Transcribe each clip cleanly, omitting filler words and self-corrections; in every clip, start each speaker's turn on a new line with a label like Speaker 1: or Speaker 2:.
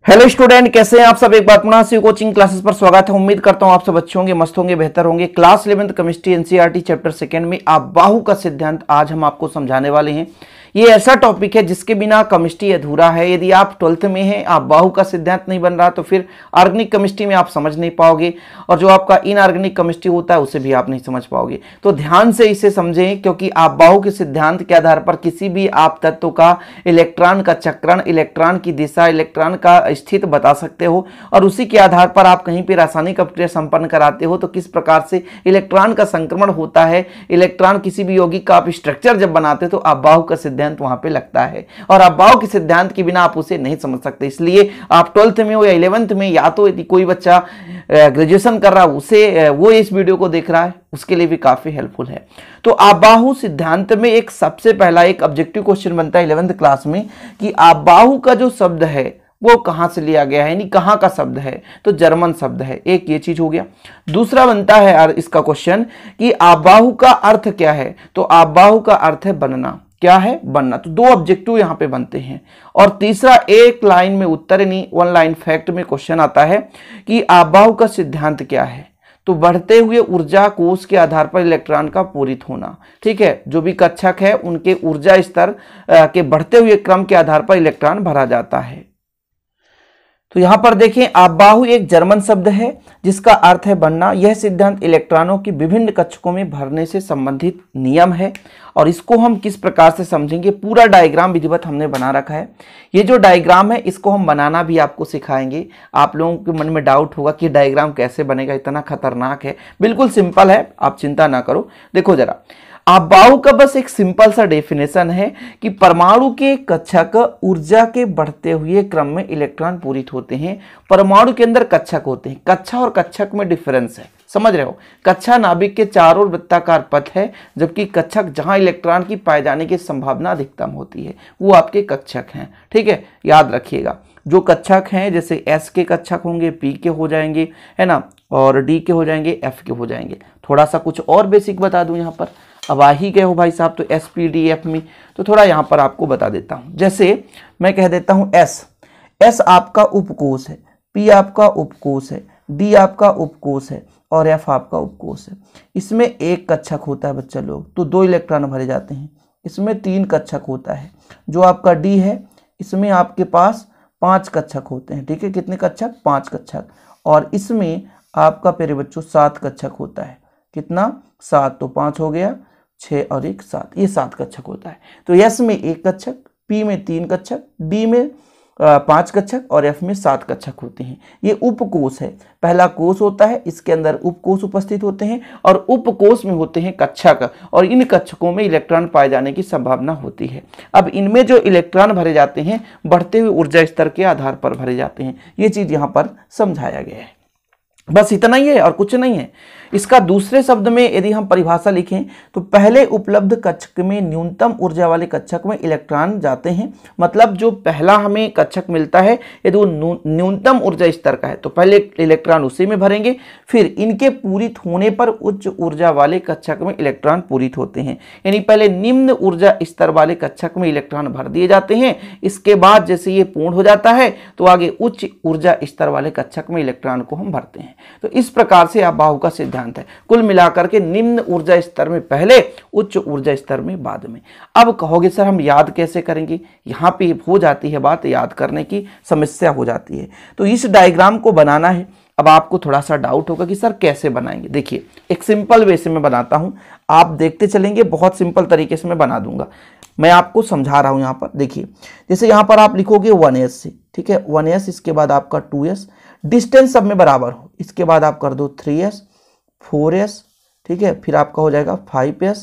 Speaker 1: Hello student, कैसे हैं आप सब। एक बार पुनः से कोचिंग क्लासेस पर स्वागत है। उम्मीद करता हूं आप सब अच्छे होंगे, मस्त होंगे, बेहतर होंगे। Class 11th chemistry NCERT chapter 2 में अबाहु का सिद्धांत आज हम आपको समझाने वाले हैं। ये ऐसा टॉपिक है जिसके बिना केमिस्ट्री अधूरा है। यदि आप 12th में हैं, अबाहु का सिद्धांत नहीं बन रहा तो फिर ऑर्गेनिक केमिस्ट्री में आप समझ नहीं पाओगे, और जो आपका इनऑर्गेनिक केमिस्ट्री होता है उसे भी आप नहीं समझ पाओगे। तो ध्यान से इसे समझें, क्योंकि अबाहु के सिद्धांत के आधार पर किसी भी आप तत्व का इलेक्ट्रॉन का चक्रण, इलेक्ट्रॉन की दिशा, इलेक्ट्रॉन का स्थिति बता सकते हो, और उसी के आधार पर आप कहीं पर रासायनिक अपक्रिया संपन्न कराते हो तो किस प्रकार से इलेक्ट्रॉन का संक्रमण होता है, इलेक्ट्रॉन किसी भी यौगिक का आप स्ट्रक्चर जब बनाते तो अबाहु का सिद्धांत वहां पे लगता है। और अबाहु के सिद्धांत के बिना आप उसे नहीं समझ सकते। इसलिए आप 12th में हो या 11th में, या तो यदि कोई बच्चा ग्रेजुएशन कर रहा है उसे वो इस वीडियो को देख रहा है, उसके लिए भी काफी हेल्पफुल है। तो अबाहु सिद्धांत में एक सबसे पहला एक ऑब्जेक्टिव क्वेश्चन बनता है 11th क्लास में कि अबाहु का जो शब्द है वो कहां से लिया गया है, यानी कहां का शब्द है। तो जर्मन शब्द है। एक ये चीज हो गया। दूसरा बनता है इसका क्वेश्चन कि अबाहु का अर्थ क्या है। तो अबाहु का अर्थ है बनना। क्या है? बनना। तो दो ऑब्जेक्टिव यहां पे बनते हैं। और तीसरा एक लाइन में उत्तर, यानी वन लाइन फैक्ट में क्वेश्चन आता है कि अबाहु का सिद्धांत क्या है। तो बढ़ते हुए ऊर्जा कोश के आधार पर इलेक्ट्रॉन का पूरित होना। ठीक है, जो भी कक्षक है उनके ऊर्जा स्तर के बढ़ते हुए क्रम के आधार पर इलेक्ट्रॉन भरा जाता है। तो यहां पर देखें, अबाहु एक जर्मन शब्द है जिसका अर्थ है बनना। यह सिद्धांत इलेक्ट्रॉनों की विभिन्न कक्षकों में भरने से संबंधित नियम है। और इसको हम किस प्रकार से समझेंगे, पूरा डायग्राम विधिवत हमने बना रखा है। ये जो डायग्राम है इसको हम बनाना भी आपको सिखाएंगे। आप लोगों के मन में डाउट होगा कि डायग्राम कैसे बनेगा, इतना खतरनाक है। बिल्कुल सिंपल है, आप चिंता ना करो। देखो जरा, अबाहु का बस एक सिंपल सा डेफिनेशन है कि परमाणु के कक्षक ऊर्जा के बढ़ते हुए क्रम में इलेक्ट्रॉन पूरित होते हैं। परमाणु के अंदर कक्षक होते हैं। कक्षा और कक्षक में डिफरेंस है, समझ रहे हो। कक्षा नाभिक के चारों ओर वृत्ताकार पथ है, जबकि कक्षक जहां इलेक्ट्रॉन की पाए जाने की संभावना अधिकतम होती है वो आपके कक्षक हैं। ठीक है, याद रखिएगा। जो कक्षक हैं जैसे एस के कक्षक होंगे, पी के हो जाएंगे, है ना, और डी के हो जाएंगे, एफ के हो जाएंगे। थोड़ा सा कुछ और बेसिक बता दूं यहाँ पर। अब आ ही गए हो भाई साहब तो एस पी डी एफ में, तो थोड़ा यहाँ पर आपको बता देता हूँ। जैसे मैं कह देता हूँ एस आपका उपकोष है, पी आपका उपकोष है, डी आपका उपकोष है, और एफ आपका उपकोष है। इसमें एक कक्षक होता है बच्चा लोग, तो 2 इलेक्ट्रॉन भरे जाते हैं। इसमें 3 कक्षक होता है। जो आपका डी है इसमें आपके पास 5 कक्षक होते हैं। ठीक है, कितने कक्षक? 5 कक्षक। और इसमें आपका प्यारे बच्चों 7 कक्षक होता है। कितना? 7। तो 5 हो गया, 6 और 1 7। ये 7 कक्षक होता है। तो एस में 1 कक्षक, पी में 3 कक्षक, डी में 5 कक्षक और एफ में 7 कक्षक होते हैं। ये उपकोष है। पहला कोष होता है, इसके अंदर उपकोष उपस्थित होते हैं, और उपकोष में होते हैं कक्षक, और इन कक्षकों में इलेक्ट्रॉन पाए जाने की संभावना होती है। अब इनमें जो इलेक्ट्रॉन भरे जाते हैं बढ़ते हुए ऊर्जा स्तर के आधार पर भरे जाते हैं। ये चीज यहाँ पर समझाया गया है। बस इतना ही है और कुछ नहीं है। इसका दूसरे शब्द में यदि हम परिभाषा लिखें तो पहले उपलब्ध कक्षक में न्यूनतम ऊर्जा वाले कक्षक में इलेक्ट्रॉन जाते हैं। मतलब जो पहला हमें कक्षक मिलता है यदि वो न्यूनतम ऊर्जा स्तर का है तो पहले इलेक्ट्रॉन उसी में भरेंगे, फिर इनके पूरित होने पर उच्च ऊर्जा वाले कक्षक में इलेक्ट्रॉन पूरित होते हैं। यानी पहले निम्न ऊर्जा स्तर वाले कक्षक में इलेक्ट्रॉन भर दिए जाते हैं। इसके बाद जैसे ये पूर्ण हो जाता है तो आगे उच्च ऊर्जा स्तर वाले कक्षक में इलेक्ट्रॉन को हम भरते हैं। तो इस प्रकार से अबाहु का सिद्धांत है। कुल मिलाकर के निम्न ऊर्जा स्तर में पहले, उच्च ऊर्जा स्तर में बाद में। अब कहोगे सर हम याद कैसे करेंगे? यहां पे हो जाती है बात, याद करने की समस्या हो जाती है। तो इस डायग्राम को बनाना है। अब आपको थोड़ा सा डाउट होगा कि सर कैसे बनाएंगे। देखिए, एक सिंपल वे से मैं बनाता हूं, आप देखते चलेंगे। बहुत सिंपल तरीके से मैं बना दूंगा। मैं आपको समझा रहा हूं। यहां पर देखिए, जैसे यहां पर आप लिखोगे 1s से, ठीक है, 1s, इसके बाद आपका 2s, डिस्टेंस सब में बराबर हो, इसके बाद आप कर दो 3s, 4s, ठीक है, फिर आपका हो जाएगा 5s,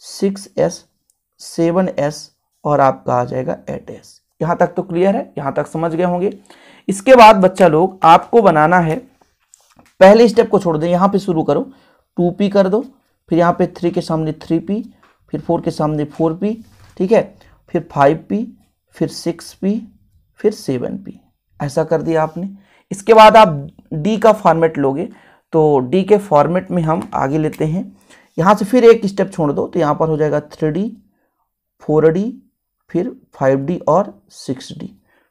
Speaker 1: 6s, 7s और आपका आ जाएगा 8s। यहां तक तो क्लियर है, यहां तक समझ गए होंगे। इसके बाद बच्चा लोग आपको बनाना है, पहले स्टेप को छोड़ दें, यहां पे शुरू करो, 2p कर दो, फिर यहां पे 3 के सामने 3p, फिर 4 के सामने 4p, ठीक है, फिर 5p, फिर 6p, फिर 7p। ऐसा कर दिया आपने। इसके बाद आप डी का फॉर्मेट लोगे, तो डी के फॉर्मेट में हम आगे लेते हैं। यहां से फिर एक स्टेप छोड़ दो, तो यहां पर हो जाएगा 3d, 4d, फिर 5d और 6d।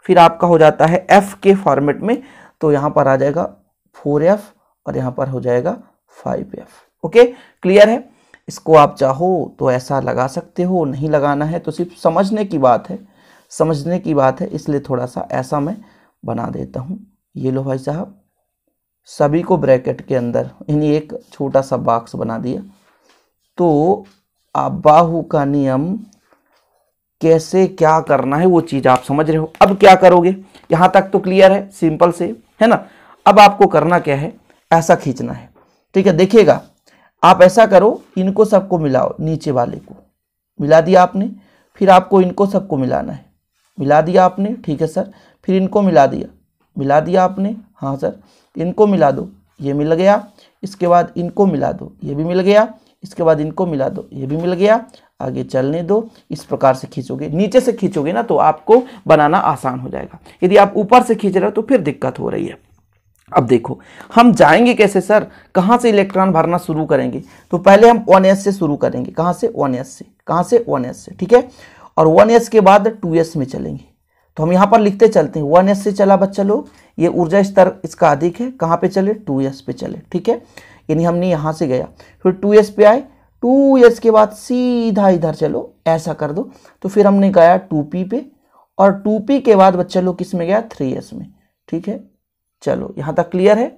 Speaker 1: फिर आपका हो जाता है F के फॉर्मेट में, तो यहाँ पर आ जाएगा 4F और यहाँ पर हो जाएगा 5F। ओके, क्लियर है। इसको आप चाहो तो ऐसा लगा सकते हो, नहीं लगाना है तो सिर्फ समझने की बात है, समझने की बात है, इसलिए थोड़ा सा ऐसा मैं बना देता हूँ। ये लो भाई साहब, सभी को ब्रैकेट के अंदर इन्हीं एक छोटा सा बॉक्स बना दिया। तो आप बाहु का नियम कैसे क्या करना है वो चीज आप समझ रहे हो। अब क्या करोगे, यहां तक तो क्लियर है, सिंपल से है ना। अब आपको करना क्या है, ऐसा खींचना है, ठीक है। देखिएगा, आप ऐसा करो, इनको सबको मिलाओ, नीचे वाले को मिला दिया आपने, फिर आपको इनको सबको मिलाना है, मिला दिया आपने, ठीक है सर। फिर इनको मिला दिया आपने, हाँ सर। इनको मिला दो, ये मिल गया। इसके बाद इनको मिला दो, ये भी मिल गया। इसके बाद इनको मिला दो, ये भी मिल गया। आगे चलने दो। इस प्रकार से खींचोगे, नीचे से खींचोगे ना तो आपको बनाना आसान हो जाएगा। यदि आप ऊपर से खींच रहे हो तो फिर दिक्कत हो रही है। अब देखो हम जाएंगे कैसे सर, कहाँ से इलेक्ट्रॉन भरना शुरू करेंगे, तो पहले हम 1s से शुरू करेंगे। कहाँ से, 1s से। कहाँ से, 1s से, ठीक है। और 1s के बाद 2s में चलेंगे। तो हम यहाँ पर लिखते चलते हैं, 1s से चला बच्चा लोग, ये ऊर्जा स्तर इसका अधिक है, कहाँ पे चले, 2s पे चले, ठीक है। यानी हमने यहाँ से गया, फिर 2s पे आए, 2s के बाद सीधा इधर चलो, ऐसा कर दो। तो फिर हमने गया 2p पे, और 2p के बाद बच्चा लोग किस में गया, 3s में, ठीक है। चलो यहाँ तक क्लियर है।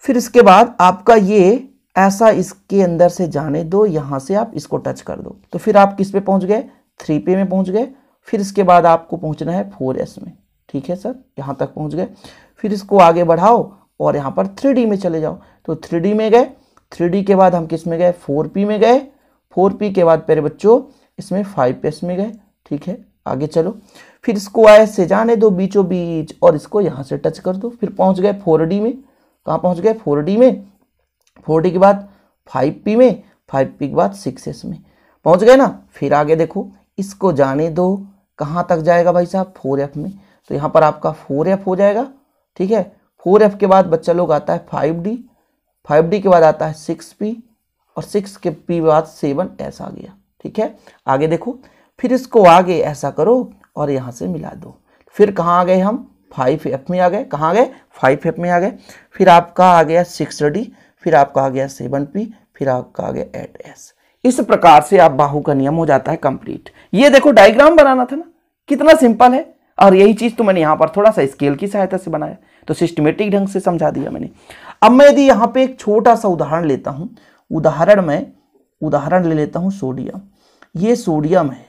Speaker 1: फिर इसके बाद आपका ये ऐसा इसके अंदर से जाने दो, यहाँ से आप इसको टच कर दो, तो फिर आप किस पे पहुंच गए, 3p में पहुंच गए। फिर इसके बाद आपको पहुंचना है 4s में, ठीक है सर, यहाँ तक पहुंच गए। फिर इसको आगे बढ़ाओ और यहाँ पर 3d में चले जाओ, तो 3d में गए। 3d के बाद हम किस में गए, 4p में गए। 4p के बाद प्यारे बच्चों इसमें 5s में गए, ठीक है। आगे चलो, फिर इसको ऐसे जाने दो बीचों बीच और इसको यहाँ से टच कर दो, फिर पहुँच गए 4d में। कहाँ पहुँच गए, 4d में। 4d के बाद 5p में, 5p के बाद 6s में पहुँच गए ना। फिर आगे देखो, इसको जाने दो, कहाँ तक जाएगा भाई साहब, 4f में। तो यहाँ पर आपका 4f हो जाएगा, ठीक है। 4f के बाद बच्चा लोग आता है 5d, 5d के बाद आता है 6p, और 6 के p बाद 7s आ गया, ठीक है। आगे देखो, फिर इसको आगे ऐसा करो और यहाँ से मिला दो। फिर कहाँ आ गए हम, 5f में आ गए। कहाँ आ गए, 5f में आ गए। फिर आपका आ गया 6d, फिर आपका आ गया 7p, फिर आपका आ गया 8s। इस प्रकार से आप बाहु का नियम हो जाता है कंप्लीट। ये देखो डायग्राम बनाना था ना, कितना सिंपल है। और यही चीज तो मैंने यहाँ पर थोड़ा सा स्केल की सहायता से बनाया, तो सिस्टमेटिक ढंग से समझा दिया मैंने। अब मैं यदि यहाँ पे एक छोटा सा उदाहरण लेता हूँ, उदाहरण ले लेता हूँ सोडियम। ये सोडियम है,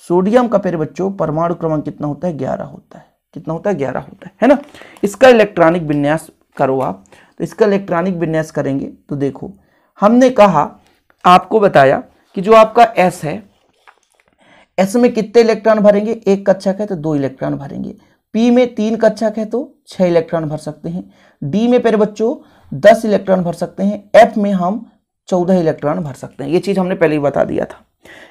Speaker 1: सोडियम का प्यारे बच्चों परमाणु क्रमांक कितना होता है, 11 होता है। कितना होता है, 11 होता है ना। इसका इलेक्ट्रॉनिक विन्यास करो आप, तो इसका इलेक्ट्रॉनिक विन्यास करेंगे तो देखो, हमने कहा, आपको बताया कि जो आपका S है, S में कितने इलेक्ट्रॉन भरेंगे, एक कक्षक है तो 2 इलेक्ट्रॉन भरेंगे। P में 3 कक्षक है तो 6 इलेक्ट्रॉन भर सकते हैं। D में प्यारे बच्चों 10 इलेक्ट्रॉन भर सकते हैं। F में हम 14 इलेक्ट्रॉन भर सकते हैं। ये चीज हमने पहले ही बता दिया था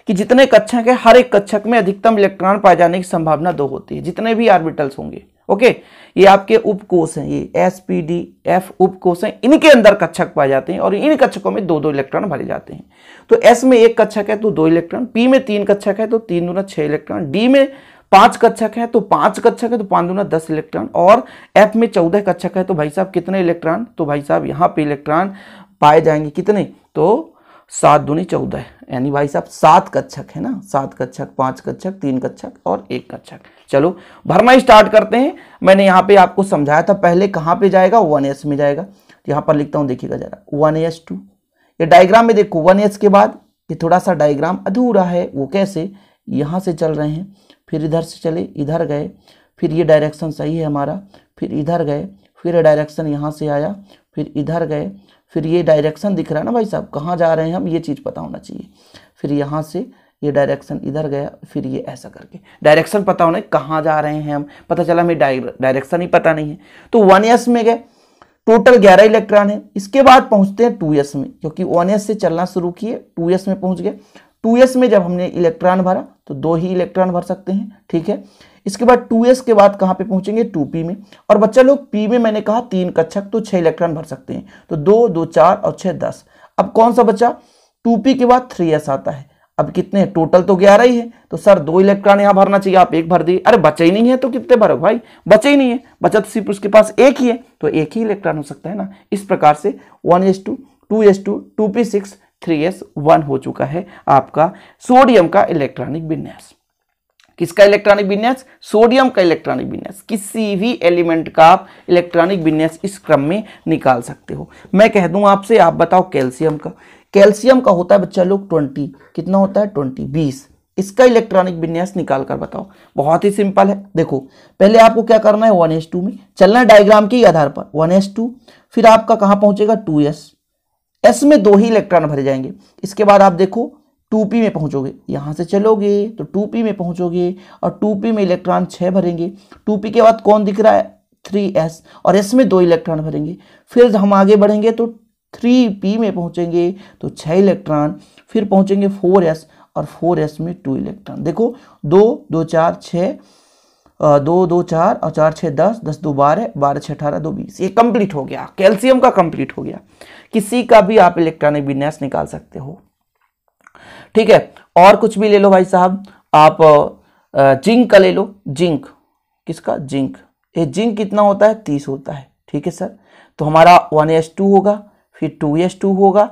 Speaker 1: कि जितने कक्षक है, हर एक कक्षक में अधिकतम इलेक्ट्रॉन पाए जाने की संभावना 2 होती है, जितने भी ऑर्बिटल्स होंगे। ओके, ये आपके उपकोष हैं, ये S-P-D-F उपकोष हैं, इनके अंदर कक्षक पाए जाते हैं और इन कक्षकों में 2-2 इलेक्ट्रॉन भरे जाते हैं। तो S में 1 कक्षक है तो 2 इलेक्ट्रॉन, P में 3 कक्षक है तो 3 दूना 6 इलेक्ट्रॉन, D में 5 कक्षक है तो 5 कक्षक है तो 5 दूना 10 इलेक्ट्रॉन, और F में 14 कक्षक है तो भाई साहब कितने इलेक्ट्रॉन, तो भाई साहब यहाँ पे इलेक्ट्रॉन पाए जाएंगे कितने, तो 7 दूनी 14, यानी भाई साहब 7 कक्षक है ना, 7 कक्षक, 5 कक्षक, 3 कक्षक और 1 कक्षक। चलो भरना स्टार्ट करते हैं। मैंने यहाँ पे आपको समझाया था, पहले कहाँ पे जाएगा, 1s में जाएगा। यहाँ पर लिखता हूँ, देखिएगा जरा, 1s2। ये डायग्राम में देखो, 1s के बाद ये थोड़ा सा डायग्राम अधूरा है, वो कैसे, यहाँ से चल रहे हैं, फिर इधर से चले, इधर गए, फिर ये डायरेक्शन सही है हमारा, फिर इधर गए, फिर डायरेक्शन यहाँ से आया, फिर इधर गए, फिर ये डायरेक्शन दिख रहा है ना भाई साहब, कहाँ जा रहे हैं हम, ये चीज़ पता होना चाहिए। फिर यहाँ से ये डायरेक्शन इधर गया, फिर ये ऐसा करके डायरेक्शन पता होना, कहाँ जा रहे हैं हम, पता चला हमें डायरेक्शन ही पता नहीं है। तो 1s में गए, टोटल 11 इलेक्ट्रॉन है। इसके बाद पहुँचते हैं 2s में, क्योंकि 1s से चलना शुरू किए, 2s में पहुँच गए। 2s में जब हमने इलेक्ट्रॉन भरा तो 2 ही इलेक्ट्रॉन भर सकते हैं, ठीक है। इसके बाद 2s के बाद कहाँ पे पहुंचेंगे, 2p में। और बच्चा लोग p में मैंने कहा 3 कक्षक तो 6 इलेक्ट्रॉन भर सकते हैं, तो 2 2 4 और 6 10। अब कौन सा बचा, 2p के बाद 3s आता है। अब कितने टोटल तो 11 ही है, तो सर 2 इलेक्ट्रॉन यहाँ भरना चाहिए, आप 1 भर दिए। अरे बचे ही नहीं है तो कितने भरो भाई, बचे ही नहीं है, बचा तो सिर्फ उसके पास 1 ही है, तो 1 ही इलेक्ट्रॉन हो सकता है ना। इस प्रकार से 1s2 2s2 2p6 3s1 हो चुका है आपका सोडियम का इलेक्ट्रॉनिक विन्यास। किसका इलेक्ट्रॉनिक विन्यास? सोडियम का इलेक्ट्रॉनिक विन्यास। किसी भी एलिमेंट का आप इलेक्ट्रॉनिक विन्यास इस क्रम में निकाल सकते हो। मैं कह दूं आपसे, आप बताओ कैल्शियम का। कैल्शियम का होता है बच्चा लोग 20, कितना होता है 20 20। इसका इलेक्ट्रॉनिक विन्यास निकाल कर बताओ। बहुत ही सिंपल है, देखो पहले आपको क्या करना है 1s2 में चलना है डायग्राम के आधार पर 1s2, फिर आपका कहां पहुंचेगा 2s, s में 2 ही इलेक्ट्रॉन भरे जाएंगे। इसके बाद आप देखो 2p में पहुंचोगे, यहां से चलोगे तो 2p में पहुंचोगे और 2p में इलेक्ट्रॉन 6 भरेंगे। 2p के बाद कौन दिख रहा है 3s, और s में 2 इलेक्ट्रॉन भरेंगे। फिर हम आगे बढ़ेंगे तो 3p में पहुंचेंगे तो 6 इलेक्ट्रॉन, फिर पहुंचेंगे 4s और 4s में 2 इलेक्ट्रॉन। देखो 2 2 4 6 2 2 4 और 4 6 10 10 2 12 12 6 18 2 20। ये कंप्लीट हो गया, कैल्शियम का कंप्लीट हो गया। किसी का भी आप इलेक्ट्रॉनिक विन्यास निकाल सकते हो, ठीक है। और कुछ भी ले लो भाई साहब, आप जिंक का ले लो। जिंक किसका? जिंक। ये जिंक कितना होता है 30 होता है, ठीक है सर। तो हमारा 1s2 होगा, फिर 2s2 होगा,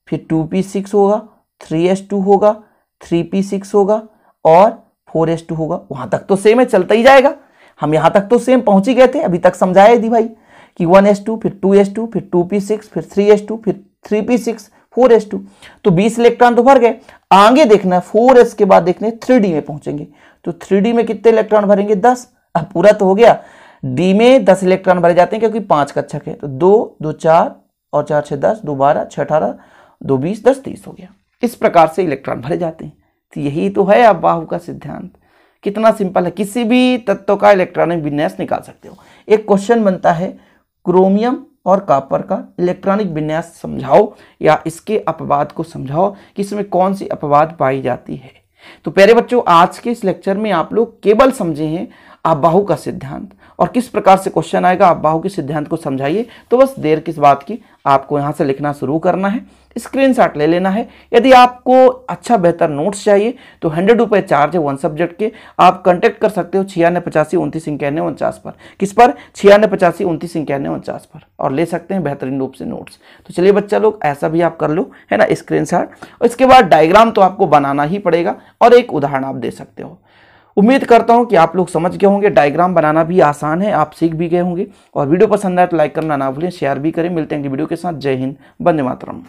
Speaker 1: फिर 2p6 होगा, 3s2 होगा, 3p6 होगा और 4s2 होगा। वहां तक तो सेम है, चलता ही जाएगा। हम यहां तक तो सेम पहुंच ही गए थे, अभी तक समझाया थी भाई कि 1s2 फिर 2s2 फिर 2p6 फिर 3s2 फिर 3p6 4s2, तो 20 इलेक्ट्रॉन तो भर गए। आगे देखना 4s के बाद देखने 3d में पहुंचेंगे, तो 3d में कितने इलेक्ट्रॉन भरेंगे 10। अब पूरा तो हो गया, d में 10 इलेक्ट्रॉन भरे जाते हैं क्योंकि 5 कक्षक है, तो 2 2 4 और 4 6 10 2 12 6 18 2 20 10 30 हो गया। इस प्रकार से इलेक्ट्रॉन भरे जाते हैं। तो यही तो है अब बाहु का सिद्धांत। कितना सिंपल है, किसी भी तत्व का इलेक्ट्रॉनिक विन्यास निकाल सकते हो। एक क्वेश्चन बनता है क्रोमियम और कॉपर का इलेक्ट्रॉनिक विन्यास समझाओ या इसके अपवाद को समझाओ कि इसमें कौन सी अपवाद पाई जाती है। तो प्यारे बच्चों, आज के इस लेक्चर में आप लोग केवल समझे हैं अबाहु का सिद्धांत और किस प्रकार से क्वेश्चन आएगा अबाहु के सिद्धांत को समझाइए। तो बस देर किस बात की, आपको यहां से लिखना शुरू करना है, स्क्रीनशॉट ले लेना है। यदि आपको अच्छा बेहतर नोट्स चाहिए तो 100 रुपये चार्ज है 1 सब्जेक्ट के। आप कांटेक्ट कर सकते हो 9685299149 पर। किस पर? 9685299149 पर, और ले सकते हैं बेहतरीन रूप से नोट्स। तो चलिए बच्चा लोग, ऐसा भी आप कर लो, है ना, स्क्रीनशॉट। और इसके बाद डायग्राम तो आपको बनाना ही पड़ेगा और एक उदाहरण आप दे सकते हो। उम्मीद करता हूं कि आप लोग समझ गए होंगे, डायग्राम बनाना भी आसान है, आप सीख भी गए होंगे। और वीडियो पसंद आए तो लाइक करना ना भूलें, शेयर भी करें। मिलते हैं अगली वीडियो के साथ। जय हिंद, वंदे मातरम।